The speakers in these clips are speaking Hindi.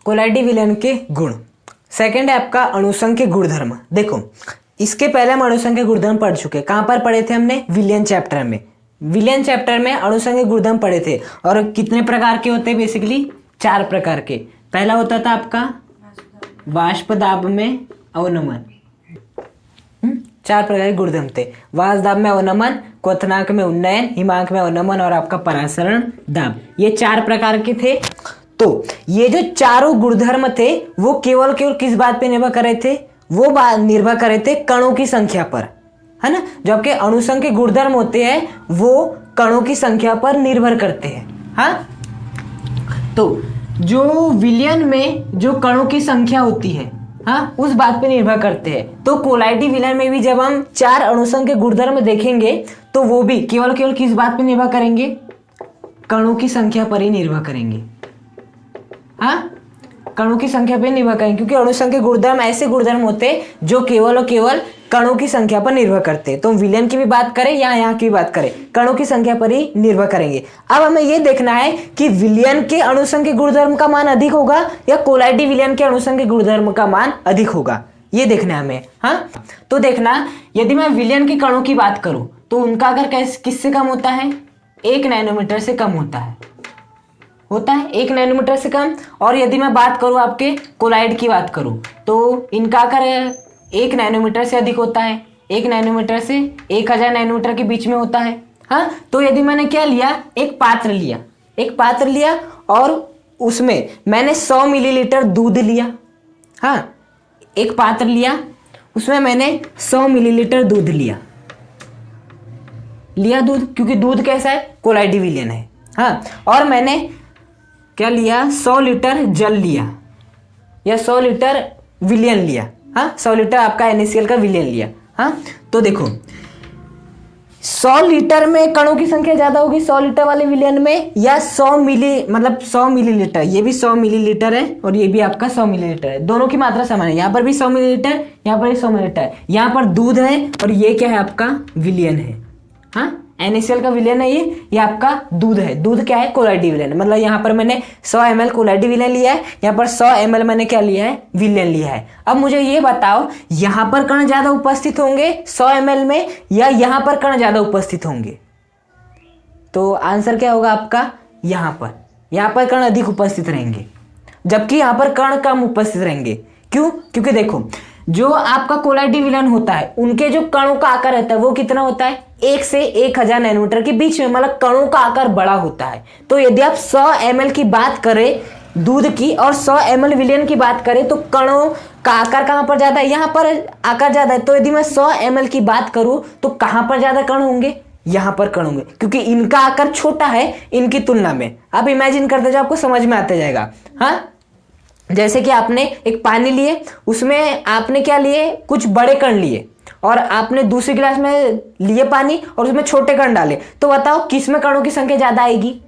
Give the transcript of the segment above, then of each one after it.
कोलाइडी विलयन के गुण। सेकंड है आपका अणुसंघ के गुणधर्म। देखो इसके पहले हम अणुसंघ के गुणधर्म पढ़ चुके। कहाँ पर पढ़े थे हमने? विलयन चैप्टर में। विलयन चैप्टर में अणुसंघ के गुणधर्म पढ़े थे। और कितने प्रकार के होते हैं? बेसिकली 4 प्रकार के। पहला होता था आपका वाष्प दाब में अवनमन। 4 प्रकार के गुणधर्म थे। वाष्प दाब में अवनमन, क्वथनांक में उन्नयन, हिमांक में अवनमन और आपका परासरण दाब। ये 4 प्रकार के थे। तो ये जो चारों गुणधर्म थे वो केवल किस बात पे निर्भर कर रहे थे? वो बात निर्भर कर रहे थे कणों की संख्या पर, है ना। जबकि अणुसंघ के गुणधर्म होते हैं वो कणों की संख्या पर निर्भर करते हैं। हाँ, तो जो विलयन में जो कणों की संख्या होती है, हाँ, उस बात पे निर्भर करते हैं। तो कोलाइडी विलयन में भी जब हम 4 अणुसंघ के गुणधर्म देखेंगे तो वो भी केवल किस बात पे निर्भर करेंगे? कणों की संख्या पर ही निर्भर करेंगे। हाँ, कणों की संख्या पर निर्भर करेंगे, क्योंकि अणुसंघ के गुणधर्म ऐसे गुणधर्म होते हैं जो केवल और केवल कणों की संख्या पर निर्भर करते हैं। तो विलयन की भी बात करें या यहाँ की भी बात करें, कणों की संख्या पर ही निर्भर करेंगे। अब हमें यह देखना है कि विलयन के अणुसंघ के गुणधर्म का मान अधिक होगा या कोलाइडी विलयन के अणुसंघ के गुणधर्म का मान अधिक होगा, ये देखना है हमें। हाँ, तो देखना, यदि मैं विलयन के कणों की बात करूं तो उनका अगर किससे कम होता है? 1 नैनोमीटर से कम होता है 1 नैनोमीटर से कम। और यदि मैं बात करूं आपके कोलाइड की बात करूं तो इनका आकार 1 नैनोमीटर से अधिक होता है। 1 नैनोमीटर से 1000 नैनोमीटर के बीच में होता है। हाँ, तो यदि मैंने क्या लिया? एक पात्र लिया और उसमें मैंने 100 मिलीलीटर दूध लिया। हाँ, एक पात्र लिया, उसमें मैंने 100 मिलीलीटर दूध लिया दूध, क्योंकि दूध कैसा है? कोलाइडी विलयन है। हाँ, और मैंने क्या लिया? 100 लीटर जल लिया या 100 लीटर विलयन लिया। हाँ, 100 लीटर आपका NaCl का विलयन लिया। हाँ, तो देखो 100 लीटर में कणों की संख्या ज्यादा होगी 100 लीटर वाले विलयन में, या 100 मिलीलीटर। ये भी 100 मिलीलीटर है और ये भी आपका 100 मिलीलीटर है। दोनों की मात्रा समान है। यहाँ पर भी 100 मिलीलीटर, यहाँ पर भी 100 मिलीलीटर। यहाँ पर दूध है और ये क्या है? आपका विलयन है। हाँ, NaCl का विलयन है ये आपका दूध है। दूध क्या है? कोलाइडी विलयन। मतलब यहाँ पर मैंने 100 ml कोलाइडी विलयन लिया है, यहाँ पर 100 ml मैंने क्या लिया है? विलयन लिया है। अब मुझे ये बताओ, यहाँ पर कण ज्यादा उपस्थित होंगे 100 ml में या यहाँ पर कण ज्यादा उपस्थित होंगे? तो आंसर क्या होगा आपका? यहाँ पर कण अधिक उपस्थित रहेंगे, जबकि यहाँ पर कण कम उपस्थित रहेंगे। क्यों? क्योंकि देखो जो आपका कोलाइडी विलयन होता है उनके जो कणों का आकार रहता है वो कितना होता है? 1 से 1000 नैनोमीटर के बीच में, मतलब कणों का आकार बड़ा होता है। तो यदि आप 100 ml की बात करें दूध की और 100 ml विलयन की बात करें तो कणों का आकार कहां पर ज्यादा है? यहाँ पर आकार ज्यादा है। तो यदि मैं 100 ml की बात करूं तो कहां पर ज्यादा कण होंगे? यहाँ पर कण होंगे, क्योंकि इनका आकार छोटा है इनकी तुलना में। आप इमेजिन करते जाओ, आपको समझ में आते जाएगा। हाँ, जैसे कि आपने एक पानी लिए, उसमें आपने क्या लिए? कुछ बड़े कण लिए और आपने दूसरी गिलास में लिए पानी और उसमें छोटे कण डाले। तो बताओ किस में कणों की संख्या ज्यादा आएगी?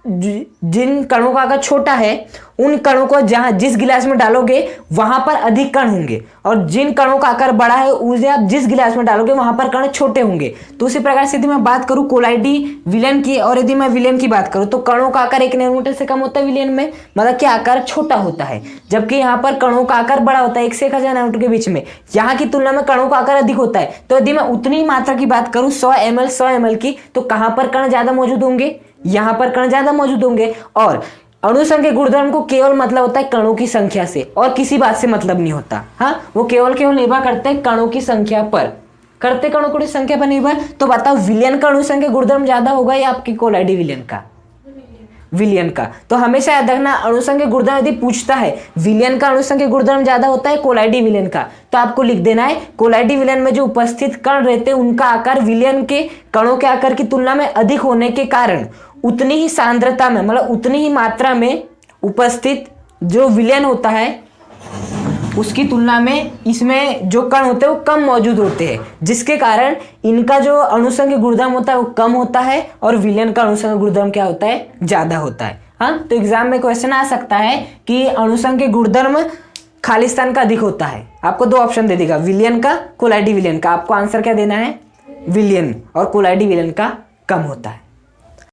जिन कणों का आकार छोटा है उन कणों को जिस गिलास में डालोगे वहां पर अधिक कण होंगे, और जिन कणों का आकार बड़ा है उसे आप जिस गिलास में डालोगे वहां पर कण छोटे होंगे। तो उसी प्रकार से यदि मैं बात करूं कोलाइडी विलयन की और यदि मैं विलयन की बात करूं तो कणों का आकार 1 नैनोमीटर से कम होता है विलयन में, मतलब कि आकार छोटा होता है, जबकि यहाँ पर कणों का आकार बड़ा होता है 1 से 1000 नैनोमीटर के बीच में। यहाँ की तुलना में कणों का आकार अधिक होता है। तो यदि मैं उतनी मात्रा की बात करूं 100 ml की, तो कहां पर कण ज्यादा मौजूद होंगे? यहाँ पर कण ज्यादा मौजूद होंगे। और अणुसंघ के गुणधर्म को केवल मतलब होता है कणों की संख्या से, और किसी बात से मतलब नहीं होता। हाँ, वो केवल निर्भर करते हैं कणों की संख्या पर, कणों की संख्या पर निर्भर। तो बताओ विलयन का अणुसंघ के गुणधर्म ज्यादा होगा या आपकी कोलाइडी विलयन का? विलयन का। तो हमेशा याद रखना, अणुसंघ के गुणधर्म यदि पूछता है विलयन का अणुसंघ के गुणधर्म ज्यादा होता है कोलाइडी विलयन का, तो आपको लिख देना है कोलाइडी विलयन में जो उपस्थित कण रहते हैं उनका आकार विलयन के कणों के आकार की तुलना में अधिक होने के कारण उतनी ही सांद्रता में, मतलब उतनी ही मात्रा में उपस्थित जो विलयन होता है उसकी तुलना में इसमें जो कण होते हैं वो कम मौजूद होते हैं, जिसके कारण इनका जो अणुसंघ गुणधर्म होता है वो कम होता है और विलयन का अणुसंघ गुणधर्म क्या होता है? ज्यादा होता है। हाँ, तो एग्जाम में क्वेश्चन आ सकता है कि अणुसंघ के गुणधर्म खालिस्तान का अधिक होता है। आपको 2 ऑप्शन दे देगा, विलयन का, कोलाइडी विलयन का। आपको आंसर क्या देना है? विलयन, और कोलाइडी विलयन का कम होता है।